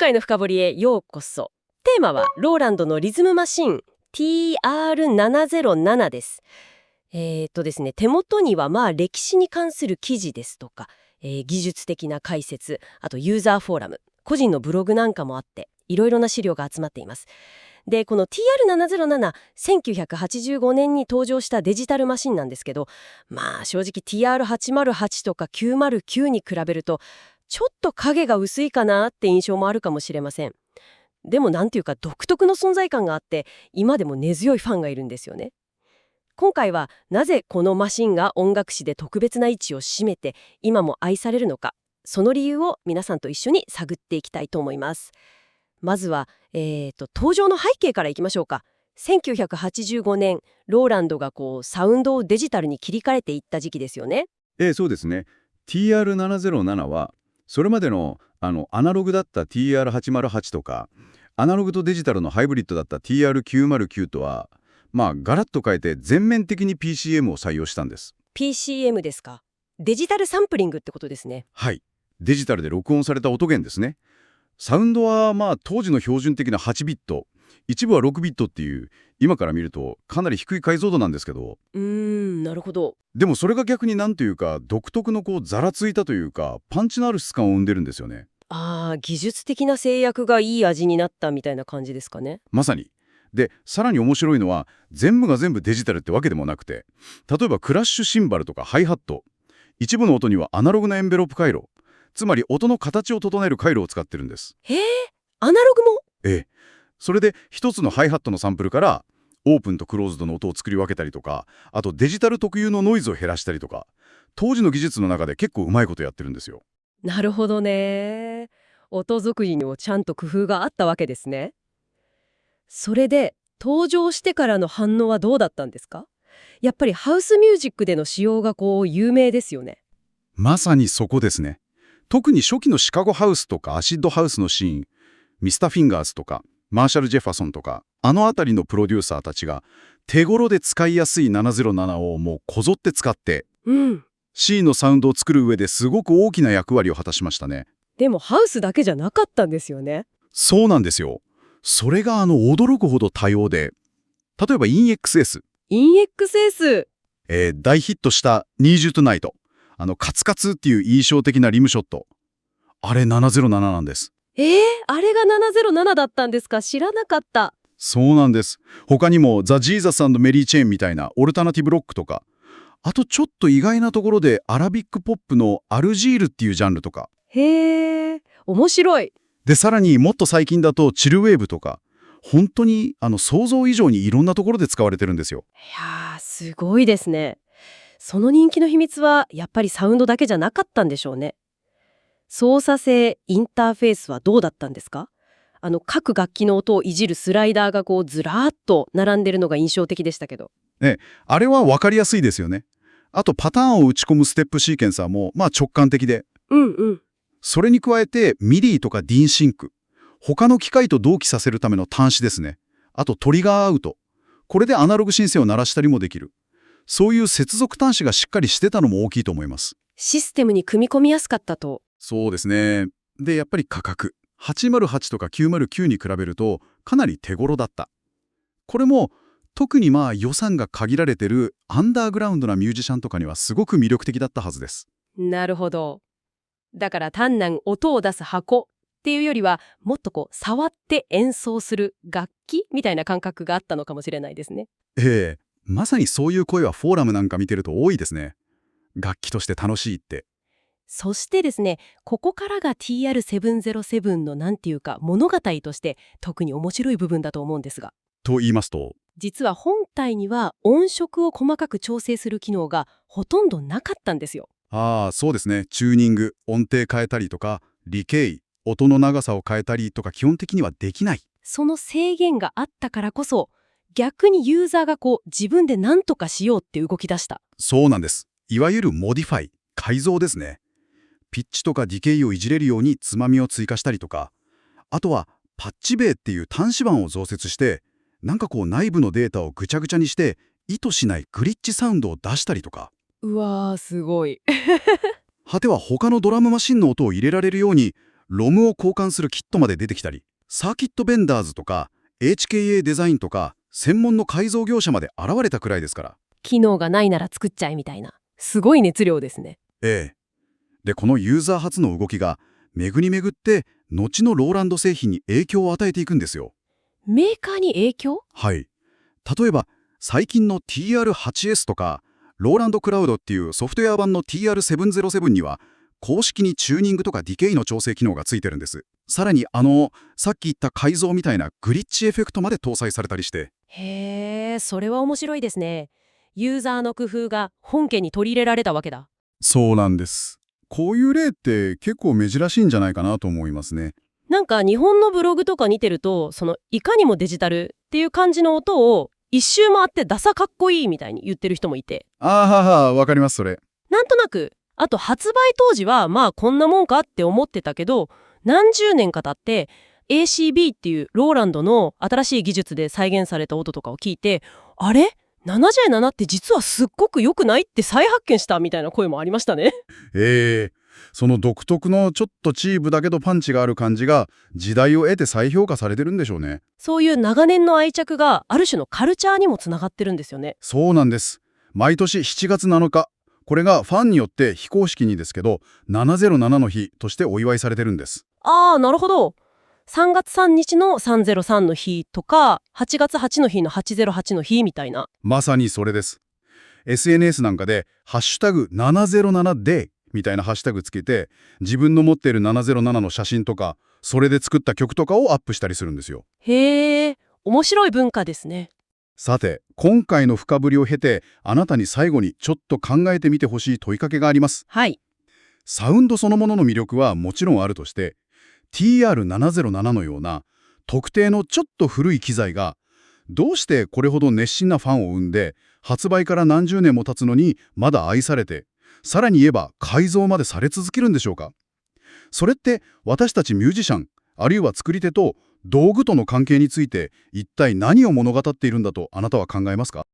回の深掘りへようこそ。テーマはローランドのリズムマシン TR707 です。ですね、手元には歴史に関する記事ですとか、技術的な解説、あとユーザーフォーラム、個人のブログなんかもあって、いろいろな資料が集まっています。で、この TR707、1985年に登場したデジタルマシンなんですけど、正直 TR808 とか909に比べると、ちょっと影が薄いかなって印象もあるかもしれません。でもなんていうか独特の存在感があって、今でも根強いファンがいるんですよね。今回はなぜこのマシンが音楽史で特別な位置を占めて今も愛されるのか、その理由を皆さんと一緒に探っていきたいと思います。まずは、登場の背景からいきましょうか。1985年、ローランドがサウンドをデジタルに切り替えていった時期ですよね。そうですね。TR707 は、それまでのアナログだった TR808 とか、アナログとデジタルのハイブリッドだった TR909 とは、ガラッと変えて全面的に PCM を採用したんです。PCM ですか。デジタルサンプリングってことですね。はい。デジタルで録音された音源ですね。サウンドは当時の標準的な8ビット、一部は6ビットっていう、今から見るとかなり低い解像度なんですけど、なるほど。でもそれが逆になんというか独特のざらついたというかパンチのある質感を生んでるんですよね。技術的な制約がいい味になったみたいな感じですかね。まさに。で、さらに面白いのは全部が全部デジタルってわけでもなくて、例えばクラッシュシンバルとかハイハット、一部の音にはアナログなエンベロープ回路、つまり音の形を整える回路を使ってるんです。へえ、アナログも。それで一つのハイハットのサンプルからオープンとクローズドの音を作り分けたりとか、あとデジタル特有のノイズを減らしたりとか、当時の技術の中で結構うまいことやってるんですよ。なるほどね。音作りにもちゃんと工夫があったわけですね。それで登場してからの反応はどうだったんですか？やっぱりハウスミュージックでの使用が有名ですよね。まさにそこですね。特に初期のシカゴハウスとかアシッドハウスのシーン、ミスターフィンガーズとかマーシャル・ジェファソンとか、あの辺りのプロデューサーたちが手頃で使いやすい707をもうこぞって使って、C のサウンドを作る上ですごく大きな役割を果たしましたね。でもハウスだけじゃなかったんですよね。そうなんですよ。それが驚くほど多様で、例えば INXS。INXS。大ヒットしたNeed You Tonight。カツカツっていう印象的なリムショット。あれ707なんです。あれが707だったんですか？知らなかった。そうなんです。他にもザ・ジーザス&メリー・チェーンみたいなオルタナティブロックとか、あとちょっと意外なところでアラビックポップのアルジールっていうジャンルとか。へえ、面白い。で、さらにもっと最近だとチルウェーブとか、本当に想像以上にいろんなところで使われてるんですよ。いやー、すごいですね。その人気の秘密はやっぱりサウンドだけじゃなかったんでしょうね。操作性、インターフェースはどうだったんですか？各楽器の音をいじるスライダーがずらーっと並んでるのが印象的でしたけど。あれは分かりやすいですよね。あとパターンを打ち込むステップシーケンサーも直感的で。それに加えてミディとかディーンシンク。他の機械と同期させるための端子ですね。あとトリガーアウト。これでアナログ申請を鳴らしたりもできる。そういう接続端子がしっかりしてたのも大きいと思います。システムに組み込みやすかったと。そうですね。で、やっぱり価格。808とか909に比べるとかなり手頃だった。これも特に予算が限られてるアンダーグラウンドなミュージシャンとかにはすごく魅力的だったはずです。なるほど。だから単なる音を出す箱っていうよりはもっと触って演奏する楽器みたいな感覚があったのかもしれないですね。まさにそういう声はフォーラムなんか見てると多いですね。楽器として楽しいって。そしてですね、ここからが TR707 のなんていうか物語として特に面白い部分だと思うんですが。と言いますと、実は本体には音色を細かく調整する機能がほとんどなかったんですよ。そうですね。チューニング、音程変えたりとか、リケイ、音の長さを変えたりとか基本的にはできない。その制限があったからこそ、逆にユーザーが自分で何とかしようって動き出した。そうなんです。いわゆるモディファイ、改造ですね。ピッチとかディケイをいじれるようにつまみを追加したりとか、あとはパッチベイっていう端子板を増設して、内部のデータをぐちゃぐちゃにして意図しないグリッチサウンドを出したりとか。うわー、すごい。果ては他のドラムマシンの音を入れられるようにロムを交換するキットまで出てきたり、サーキットベンダーズとか HKA デザインとか専門の改造業者まで現れたくらいですから。機能がないなら作っちゃえみたいな。すごい熱量ですね。ええ。で、このユーザー発の動きが巡り巡って後のローランド製品に影響を与えていくんですよ。メーカーに影響？はい。例えば最近の TR8S とかローランドクラウドっていうソフトウェア版の TR707 には公式にチューニングとかディケイの調整機能がついてるんです。さらにさっき言った改造みたいなグリッチエフェクトまで搭載されたりして。へー、それは面白いですね。ユーザーの工夫が本家に取り入れられたわけだ。そうなんです。こういう例って結構珍しいんじゃないかなと思いますね。なんか日本のブログとか見てると、いかにもデジタルっていう感じの音を一周回ってダサかっこいいみたいに言ってる人もいて。わかりますそれ。なんとなく、あと発売当時はまあこんなもんかって思ってたけど、何十年か経って ACB っていうローランドの新しい技術で再現された音とかを聞いて、あれ77って実はすっごく良くないって再発見したみたいな声もありましたね。その独特のちょっとチープだけどパンチがある感じが時代を得て再評価されてるんでしょうね。そういう長年の愛着がある種のカルチャーにもつながってるんですよね。そうなんです。毎年7月7日、これがファンによって非公式にですけど707の日としてお祝いされてるんです。ああ、なるほど。3月3日の303の日とか、8月8の日の808の日みたいな。まさにそれです。SNS なんかでハッシュタグ707でみたいなハッシュタグつけて自分の持っている707の写真とかそれで作った曲とかをアップしたりするんですよ。へえ、面白い文化ですね。さて、今回の深掘りを経てあなたに最後にちょっと考えてみてほしい問いかけがあります。はい。サウンドそのものの魅力はもちろんあるとして TR707 のような特定のちょっと古い機材がどうしてこれほど熱心なファンを生んで発売から何十年も経つのにまだ愛されてさらに言えば改造までされ続けるんでしょうか。それって私たちミュージシャンあるいは作り手と道具との関係について一体何を物語っているんだとあなたは考えますか？